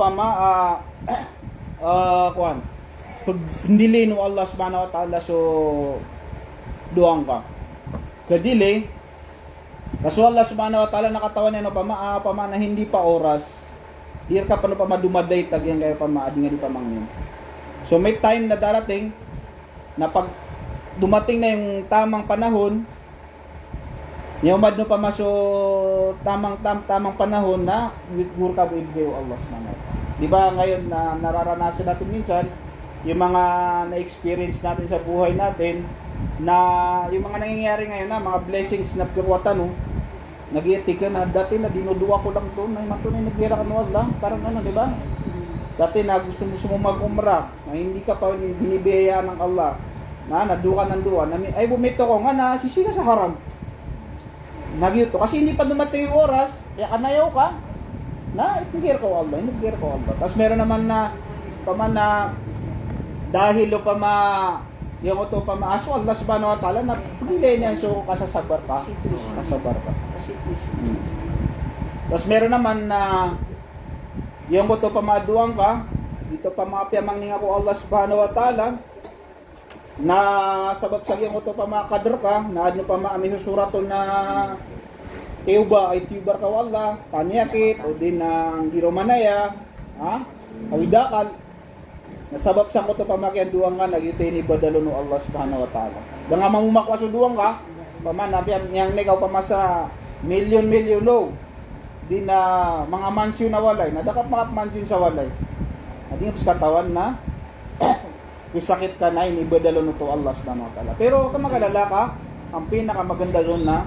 kuan pag dili no Allah subhanahu wa ta'ala so duang ka. Kadili kaso Allah subhanahu wa ta'ala nakatawan niya pama na hindi pa oras. Dir ka pa no dumaday tagyan kayo ading di pamangin. So may time na darating na pag dumating na yung tamang panahon, yung mad no pamaso tamang panahon na gur ka ibigay Allah subhanahu wa ta'ala. Di ba ngayon na nararanasan natin minsan yung mga na-experience natin sa buhay natin na yung mga nangyayari ngayon na mga blessings na pirwatan nag-iitik ka na dati na dinuduwa ko lang to na matunay nagbira ka no Allah parang di ba dati na gusto mo mag-umrah na hindi ka pa binibiyayaan ng Allah na naduka ng duwa na ay bumito ko nga na sisiga sa haram nagyuto kasi hindi pa dumating yung oras kaya kanayaw ka na itigir ko Allah tapos meron naman na paman na dahil yung ito pamaaso Allah subhanahu wa ta'ala na pagilay niya so kasasabar ka. Kasabar ka. Tapos meron naman na yung ito pamaduang ka, dito pa mga piyamang ninga ko Allah subhanahu wa ta'ala na sabab sa yung ito pamakadr ka, na ano pa maami susurato na Teuba ay tubar ka Allah, paniyakit o din ng giromanaya, ha? Awidakal. Nasabab sa ko to pamakian duwang ka nagyutay ni badalo no Allah subhanahu wa ta'ala. Danga mamumakwa so duwang ka, paman nabiyan yang negaw pamasa million low. Di na mga mansyon na walay, nadakap mga mansyon sa walay. Adi nga katawan na isakit ka na ni badalo no to Allah subhanahu wa ta'ala. Pero kung magalala ka, ang pinakamaganda doon na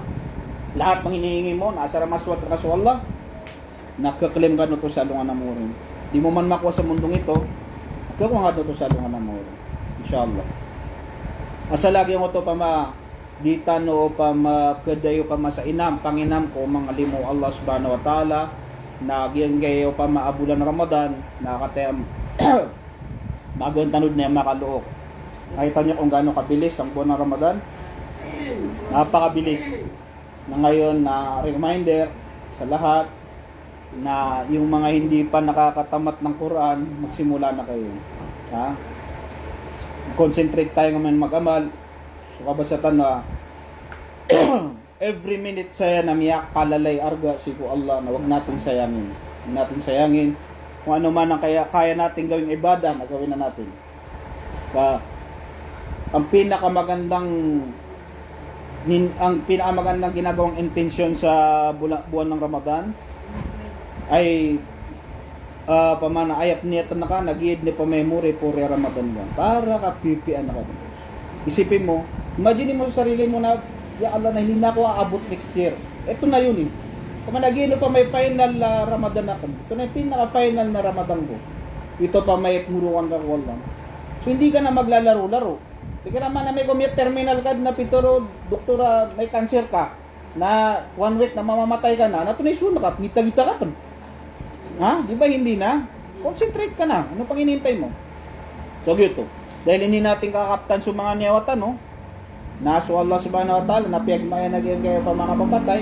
lahat ng hinihingi mo, nasa ramaswat kaso Allah, nakaklaim ka no to sa lungan na murin. Di mo man makuha sa mundong ito, kung nga to sa lungan na murin. Inshallah. Asa lagi mo to pa ma di tano pa makadayo pa ma sa inam, panginam ko mga limo Allah subhanahu wa ta'ala, na giyangayo pa maabulan Ramadan, nakatayam magon tanod na makaluok. Nakita niyo kung gaano kabilis ang buwan ng Ramadan. Napakabilis. Na ngayon na reminder sa lahat na yung mga hindi pa nakakatamat ng Quran, magsimula na kayo. Ha? Concentrate tayo ngayon mag-amal. So kabasatan na every minute saya na miyak kalalay arga siku Allah na wag nating sayangin. Huwag nating sayangin kung ano man ang kaya nating gawing ibadah, na gawin na natin. Ang pinakamagandang ginagawang intensyon sa buwan ng Ramadan ay pamana ayat niyatan na ka nag-iid ni pamemori puri Ramadan buwan para ka pipian na ka. Isipin mo, imagine mo sa sarili mo na ya Allah na hindi na ako aabot next year. Ito na yun eh. Kung nag-iid pa may final Ramadan ako. Ito na yung pinaka-final na Ramadan ko. Ito pa may muruan ka wala. So hindi ka na maglalaro-laro. Sige naman na may commute terminal ka na pitoro, doktora, may cancer ka, na 1 week na mamamatay ka na tunay-suno ka, ngita-gita ka pa. Ha? Di ba hindi na? Concentrate ka na. Ano pang hinihintay mo? So, gito. Dahil hindi natin kakaptan sa mga niyawatan, no? Naso Allah subhanahu wa ta'ala, napiyagmaya naging kayo pa mga papatay,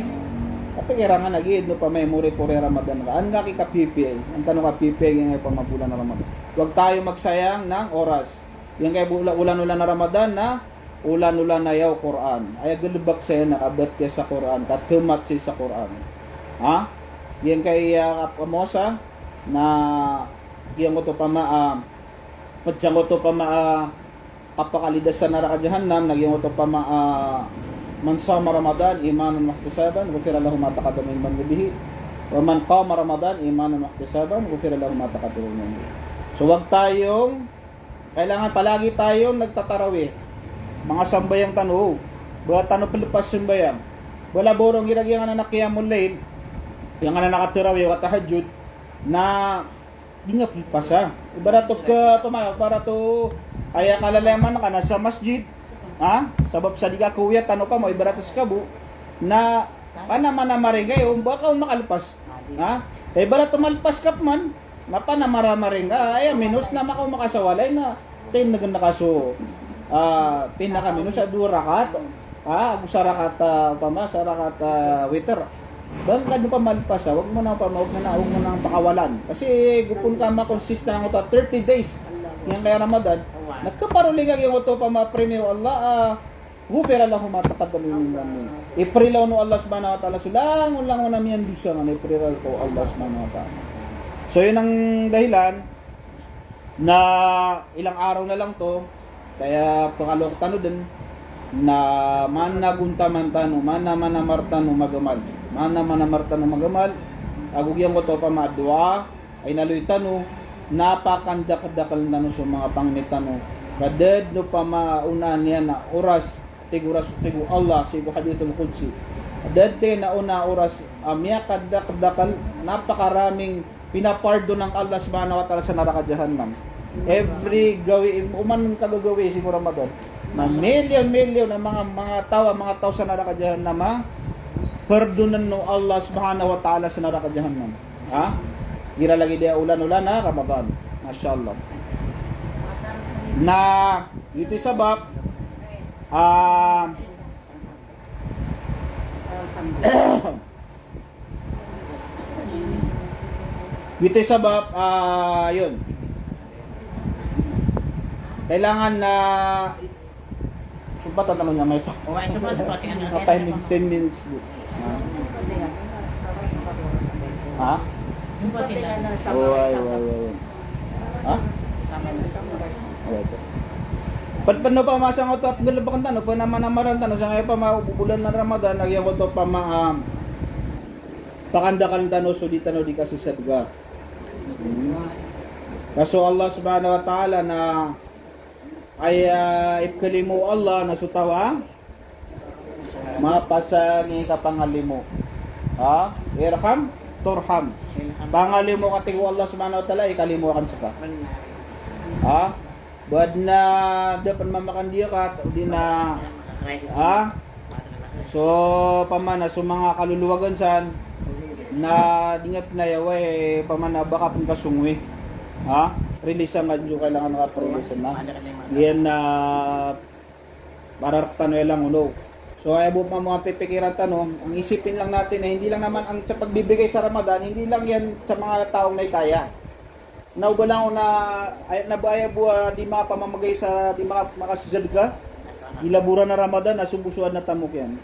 kapag nga nag-iid, no pa may muri puri Ramadan ka. Ang kaki ka-PPA. Ang tanong ka-PPA yung pa mabulan na Ramadan. Huwag tayo magsayang ng oras. Yan kaya ulan-ulan na Ramadan na ulan-ulan na yaw Quran. Ay galubak siya nakabat kaya sa Quran, katumat siya sa Quran. Ha? Yan kaya kamosa na yan ko to pa padyang ko to pa kapakalidas sa naraka jahannam, nagyan ko to pa man sama Ramadan imanan mahtisaban, ghufira lahu ma taqaddama min dhanbihi. Wa man qama Ramadan imanan mahtisaban, ghufira lahu ma taqaddama min dhanbihi. So wag tayong kailangan palagi tayong nagtatarawih. Mga sambayang tano. Ba tano pilipas sambayang. Wala borong giragyan na nakiyamul layl. Yang na nakatarawih wa tahajjud na di nga pilipasa. Ibarato ka pamaya para to ay kalalaman ka na sa masjid. Ha? Sabab sa diga kuya tano ka mo ibarato sa kabu na panaman na maringay baka makalpas. Ha? Ay barato malpas kap man napanamara-maring ay minus na makaw makasawalay na tayo nagandakaso pinaka minus sa 2 rakat sa rakat sarakat witer bang kadto pa malpasa wag mo na huwag mo na pakawalan kasi gupon ka makonsista ng 30 days yan kaya Ramadan nagkaparuling ang yung ito pa ma-premier Allah ghufira lahu ma taqaddama min dhanbihi iprilaw no Allah subhanahu wa ta'ala sulang na miyan dusa nga iprilaw ko Allah subhanahu wa ta'ala. So yun ang dahilan na ilang araw na lang to kaya pakalok tano din na managunta man tano manamartano magamal agugyan ko to pa madua ay naluy tano napakandak-dakal na sa mga pangnitano kaded no pa mauna niya na oras tigu Allah sigo hadithul qudsi kaded na una oras amya kadak-dakal napakaraming pinapardon ng Allah subhanahu wa ta'ala sa neraka jahannam. Every gawi uman kagagawi siguro Ramadan. Na million na mga tao sa neraka jahannam pardonan no Allah subhanahu wa ta'ala sa neraka jahannam. Ha? Gira lagi dia ulan-ulan na Ramadan. Masyaallah. Na ito sabab Dito sabab, yun. Kailangan na sumpatan naman niya may ito. O, ay, sumasapot. Ano, Timing 10 minutes. Ha? Sumpot na. Ay. Ha? Pan pa masang auto at galabakan tanong, pa naman naman tanong, sa ngayon pa maubulan ng Ramadan, nagyan ko to pa pakandakan tanong, so di tanong di kasi sadga. Kaso Allah subhanahu wa ta'ala na ay ipkalimu Allah na sutawa mapasangi ka pangalimo. Ha? Irham, turham. Pangalimo ka tingko Allah subhanahu wa ta'ala, ikalimu kan saka. Ha? Bad na dapat mamakan dia ka di na so pamana so mga kaluluwagan san na dingat na yaway pamana baka pun kasungwi ha release ang adyo kailangan naka-release na yan na para tanoy lang uno so ay bu pa mga pipikiran tanong ang isipin lang natin na hindi lang naman ang sa pagbibigay sa Ramadan hindi lang yan sa mga taong may kaya. Naubalang na ay nabaya buwa di mapamamagay sa di makasujad ka. Ilabura na Ramadan na sumbusuan na tamok yan.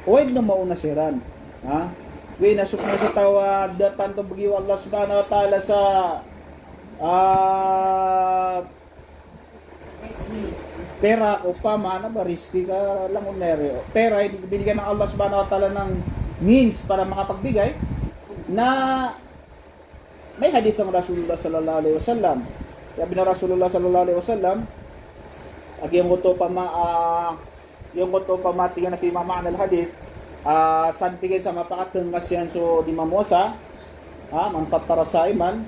Uwag na mauna siran. Ha? We nasukna sa tawa datan to bagiw Allah subhanahu wa ta'ala sa pera o pamana ba risky ka lang unere. Pera ay binigyan ng Allah subhanahu wa ta'ala ng means para makapagbigay na may hadith ng Rasulullah sallallahu alaihi wasallam. Sabi na Rasulullah sallallahu alaihi wasallam, yung ko to pa matigan na fi ma'an al hadith, santigin sa mapakateng masyan so di mamosa, man fattara saiman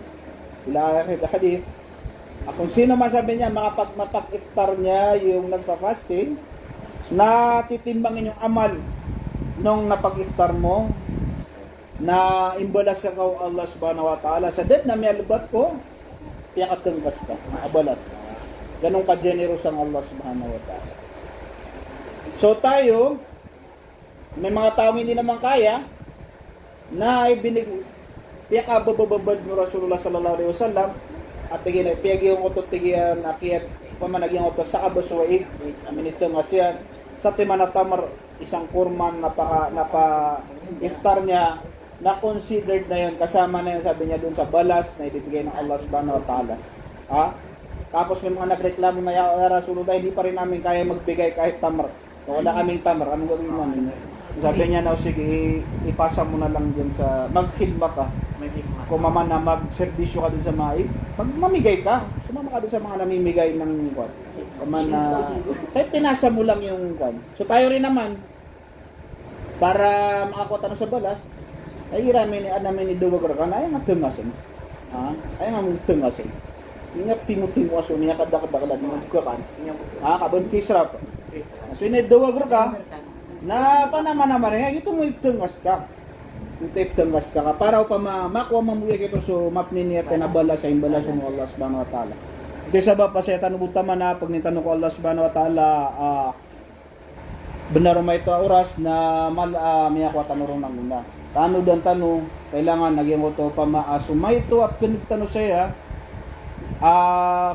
ila akhir hadith. Kung sino man sabi niya mapag-iftar niya yung nagpa-fasting, na titimbangin yung amal nung napag-iftar mo, na imbalas sa kau Allah subhanahu wa ta'ala sa det na may albat ko tiyakat kang basta abalas ganun ka generous ang Allah subhanahu wa ta'ala. So tayo may mga taong hindi naman kaya na ibinig tiyak abababad mo Rasulullah sallallahu alaihi wasallam at tigin piyagi yung utot tigian akiyat pamanaging utot sa kabaswaib aminito nga siya sa timana tamar isang kurman napa iftar niya na considered na yun, kasama na yun sabi niya dun sa balas na ibibigay ng Allah subhanahu wa ta'ala. Ha? Tapos may mga nagreklamo na ya Rasulullah, hindi pa rin namin kaya magbigay kahit tamar. So, wala kaming tamar, anong gawin mo? Sabi niya na, sige, ipasa mo na lang dyan sa, maghilma ka. Kung maman na mag-servisyo ka dun sa mga, mamigay ka. Sumama ka dun sa mga namimigay ng kwan. Kaman na, kahit tinasa mo lang yung kwan. So tayo rin naman, para makakuha tayo sa balas, ay irami ni anamin ni duwag ra na ay nga tungasin. Ay nga tungasin. Ingat timu-timu aso niya kadakadalan ng kuan. Kabon kisrap. So ini duwag ra ka na panaman naman ay ito mo itungas ka. Ito itungas ka para pa makuha mamuya kito so mapniniya na bala sa imbala sa Allah subhanahu wa ta'ala. Ito sabab pa sa tanong utama na pag nitanong ko Allah subhanahu wa ta'ala benar may ito oras na miya ko tanong ng una. Tano dan tano, kailangan nagyang ko to pa maasumay ito at kanigtano saya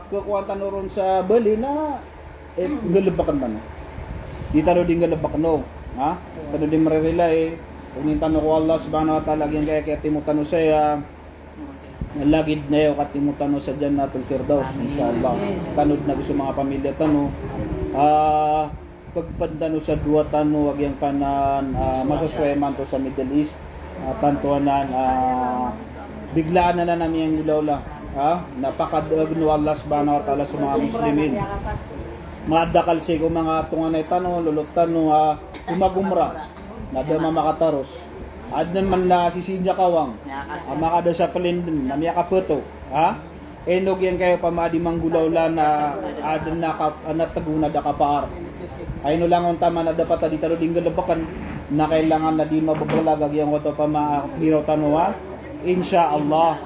kukuha tano ron sa bali na galabakan tano. Di tano din galabakan no. Ha? Tano din marirelay. Kung yung tano ko Allah subhanahu wa ta'ala nagyang kaya timutano saya nalagid na yun katimutano sa Jannatul Firdaus inshallah. Tanod na gusto mga pamilya tano. Pagpandano sa duwa tano wag yang kanan masaswayaman to sa Middle East tantuanan biglaan na namin yung ilaw lang napakadag no Allah subhanahu wa ta'ala sa mga muslimin madakal sigo mga tunganay tano lulot tano umagumra nadama makataros adnan man na sisinja kawang makada sa palindin namiya kaputo enog yan kayo pamadi manggulaw lang na adan na taguna da kapaar ay no lang ang tama na dapat di talo dinggal labakan na kailangan na di mababalagag yung wato pa mahiraw tanwa insyaallah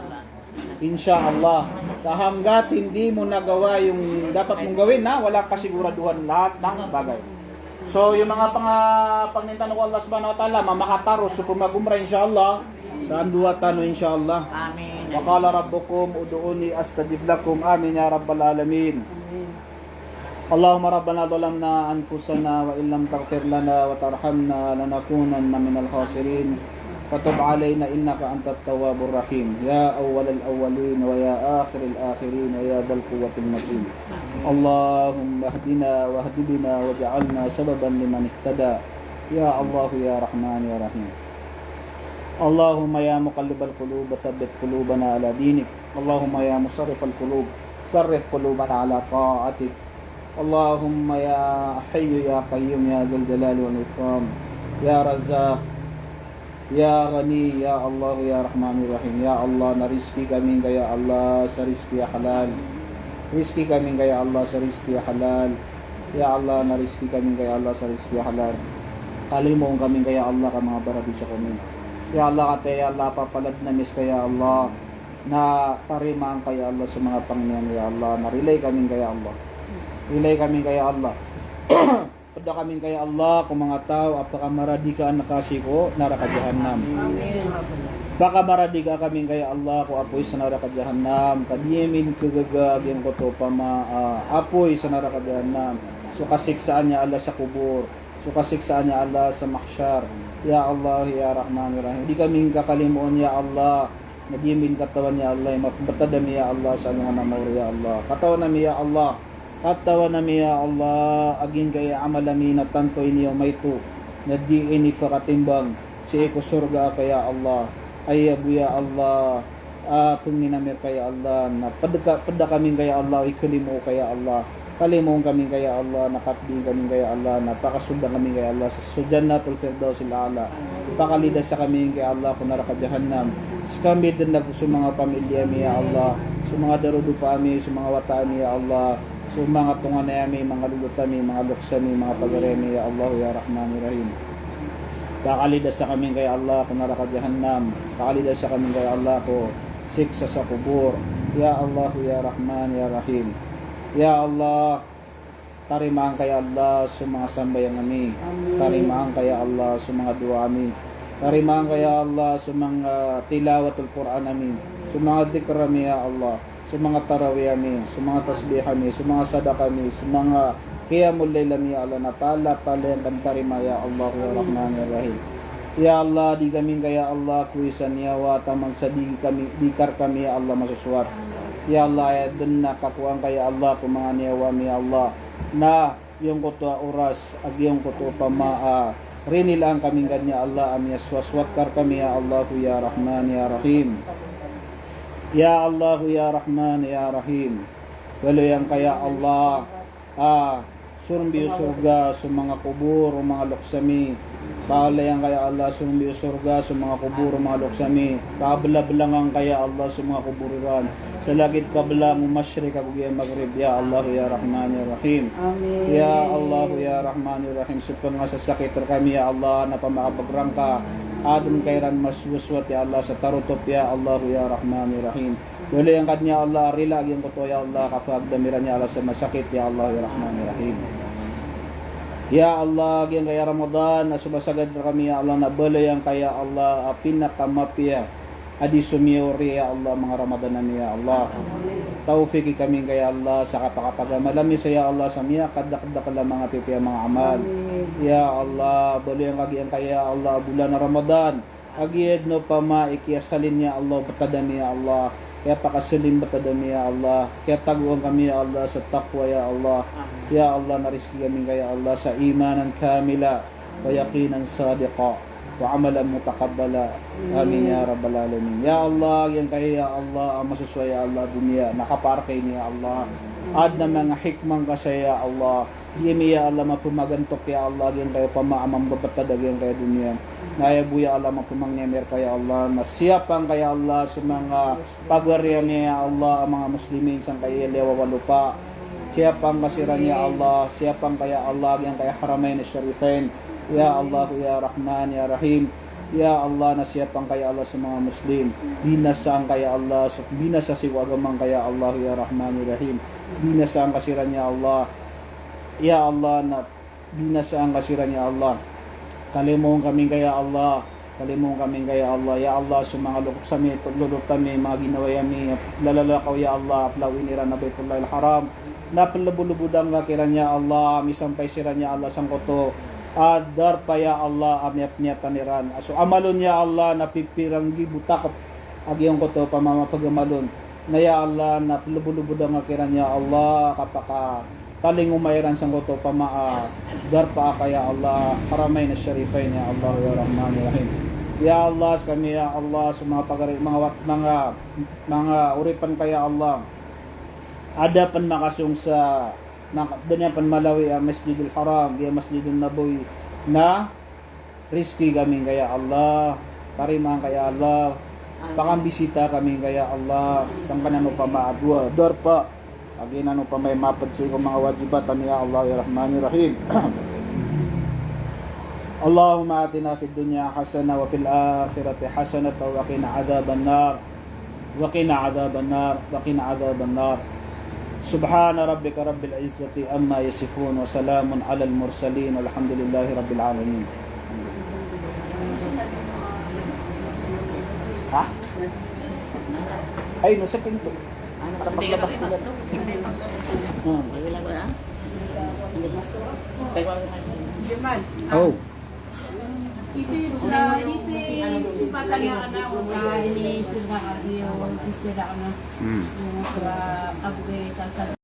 kahanggat hindi mo nagawa yung dapat mong gawin na wala kasiguraduhan lahat ng bagay So yung mga pangnintan ko Allah subhanahu wa ta'ala mamakataros so pumagumra insyaallah saan duwatan insyaallah. Amin. Wa qala rabbukum ud'uni astajib lakum. Amin ya rabbal alamin. Allahumma rabbana dhalamna anfusana wa illam taghfir lana wa tarhamna lanakunanna minal khasirin. Fatub alaina innaka antat tawwabur rahim. Ya awwalal awwalin wa ya akhiril akhirin wa ya dzal quwwatil matin. Allahumma hdina wahdi bina waj'alna sababan liman ihtada. Ya Allah ya Rahman ya Rahim. Allahumma ya muqallibal qulub tsabbit qulubana ala dinik. Allahumma ya musarrifal qulub sarrif qulubana ala ta'atik. Allahumma ya hayyu ya qayyum ya dzal jalali wal ikram. Ya Razzaq, ya Ghani, ya Allah ya Rahman ya Rahim. Ya Allah na rizki kami kaya Allah sa rizki halal. Rizki kami kaya Allah sa rizki halal. Ya Allah na rizki kami kaya Allah sa rizki halal. Kalimong kami kaya Allah ka mga barabi sa kami. Ya Allah kate ya Allah papalad na mis kaya Allah na tarimang kaya Allah sa mga Panginoon ya Allah na relay kami kaya Allah. Relay kami kaya Allah. Pada kami kaya Allah kung mga tao apaka maradi ka nakasiko naraka jahannam. Baka maradi ka kami kaya Allah ko apoy sa naraka jahannam. Kadiyemin kagagag yung koto pama apoy sa naraka jahannam. So kasiksaan niya Allah sa kubur. So kasiksaan niya Allah sa mahsyar. Ya Allah ya Rahman ya Rahim. Di kami kakalimuon ya Allah. Nadiyemin katawan ya Allah. Mapatadami ya Allah sa mga namawri ya Allah. Katawan nami ya Allah. Katawan nami ya Allah. Aging kaya amalami na tanto iniyo may to. Na di ini pakatimbang. Si eko surga kaya Allah. Ayabu ya Allah. Pungin namin kaya Allah. Na pada kami kaya Allah. Ikalimu kaya Allah. Kalimong kami kaya Allah, nakatbing kami kaya Allah, napakasundang kami kaya Allah sa Jannatul Firdausil A'la. Pakalidas sa kami kaya Allah kung naraka jahannam. Sa kami din na sa mga pamilya mi ya Allah, sa mga darudo pa mi, sa mga wata mi ya Allah, sa mga tungan na mi, mga lulutami, mga luksami, mga pagaremi ya Allah ya Rahman ya Rahim. Pakalidas sa kami kaya Allah kung naraka jahannam. Pakalidas sa kami kaya Allah ko siksa sa kubur. Ya Allah ya Rahman ya Rahim. Ya Allah, tarimaan kaya Allah sa mga sambayang kami. Tarimaan kaya Allah sa mga dua kami. Tarimaan kaya Allah sa mga tilawatul Quran kami. Sa mga dhikr kami ya Allah. Sa mga tarawih kami. Sa mga tasbih kami. Sa mga sadaqah kami. Sa mga qiyamul layl kami ya Allah. Napala yang kan tarima ya Allah ya Rahman ya Rahim. Ya Allah, di kami kaya Allah kuisan yawa taman sa dikar kami ya Allah masusuat. Ya Allah ya dunna kakuang kaya Allah kung mga niyawa mi Allah na yung kuto oras ag yung kuto pamaa rinilang kami ganya Allah am yaswaswakar kami ya Allah ya Rahman ya Rahim. Ya Allah ya Rahman ya Rahim. Walo yang kaya Allah surumbi surga sa mga kubur o mga luksami. Paalayan kaya Allah surumbi surga sa mga kubur o mga luksami. Kabla-blangang kaya Allah sa mga kuburan. Sa lagit kablang masyrik ako yung maghrib. Ya Allah ya Rahman ya Rahim. Amin. Ya Allah ya Rahman ya Rahim. Supang nga sa sakit kami ya Allah na pamakapagrangka. Adun kairan maswaswat ya Allah sa tarutop ya Allah ya Rahman ya Rahim. Wala yang kanya Allah rilag yung kuto ya Allah kapag damiran niya Allah sa masakit ya Allah ya Rahman ya Rahim. Ya Allah, yang kaya Ramadan, na sumasagad na kami, ya Allah, na bala yang kaya Allah, pinakamapya, adi sumiori, ya Allah, mga Ramadan namin, ya Allah. Taufiki kami kaya Allah, sa kapakapagalami sa ya Allah, sa miya, kadakdakala mga pipi, mga amal. Ya Allah, bala yang kaya Allah, bulan na Ramadan, agiyad no pa maikiyasalin ya Allah, batadami, ya Allah. Kaya pakasilim batadami ya Allah. Kaya taguan kami ya Allah sa taqwa ya Allah. Ya Allah nariski kami kaya Allah sa imanan kamila wa yaqinan sadiqa wa amalan mutaqabbala. Amin ya rabbal alamin. Ya Allah yang kaya ya Allah masusway ya Allah dunia nakaparkay ni ya Allah. Ad na mga hikmang kasi ya Allah. Yemi ya Allah mapumagantok ya Allah yang kaya pamaamang babatadag yang kaya dunia. Nayabu ya Allah mapumangnemer kaya Allah. Masiyapang kaya Allah sa mga pagwariyan niya ya Allah ang mga muslimin sang kaya lewa walupa. Siapang kasiran ya Allah. Siapang kaya Allah yang kaya haramain syarifain. Ya Allah ya Rahman ya Rahim. Ya Allah na siapang kaya Allah sa mga muslim. Binasang kaya Allah. Binasa si wagamang kaya Allah ya Rahman ya Rahim. Binasang kasiran ya Allah. Ya Allah na binasaan kasiran ya Allah. Kalimong kami kaya Allah. Kalimong kami kaya Allah. Ya Allah, sumanga lukok sa mi, tuglulok kami, mga ginawa yami, lalakaw ya Allah, aplaw inira na Baitullah al-Haram. Napalabulubudang kakiran ya Allah, misampay siran ya Allah sang koto. Adar pa ya Allah, amyap-nyap kaniran. So amalon ya Allah, napipirang gibutakot. Agiyong koto, pamamapagamalon. Na ya Allah, napalabulubudang kakiran ya Allah, kapaka taling umayran sang koto pamaa darpa kaya Allah haramay na syarifay niya Allah ya Rahman ya Rahim. Ya Allah kami ya Allah sa mga pagari mga uripan kaya Allah ada pan makasung sa dunya pan Malawi ang Masjidil Haram ya Masjidul Nabawi na rizki kami kaya Allah tarimaan kaya Allah pakambisita kami kaya Allah sang kanano pamaadwa darpa Agin ano pa may mapad sa ikong mga wajibat ya Allah ya Rahman ya Rahim. Allahumma atina fid dunya hasana wa fil akhirati hasana wa qina adhaban nar. Wa qina adhaban nar. Wa qina adhaban nar. Subhana rabbika rabbil izzati amma yasifun wa salamun alal mursalin walhamdulillahi rabbil alamin. Ha? Ay, nasa pinto. Ano ka paglabas ko? Wala ba? Jaman. Oh. Ito yung sa sipatan na ka na ini sudah yung sister ako na yung sa kabugay sa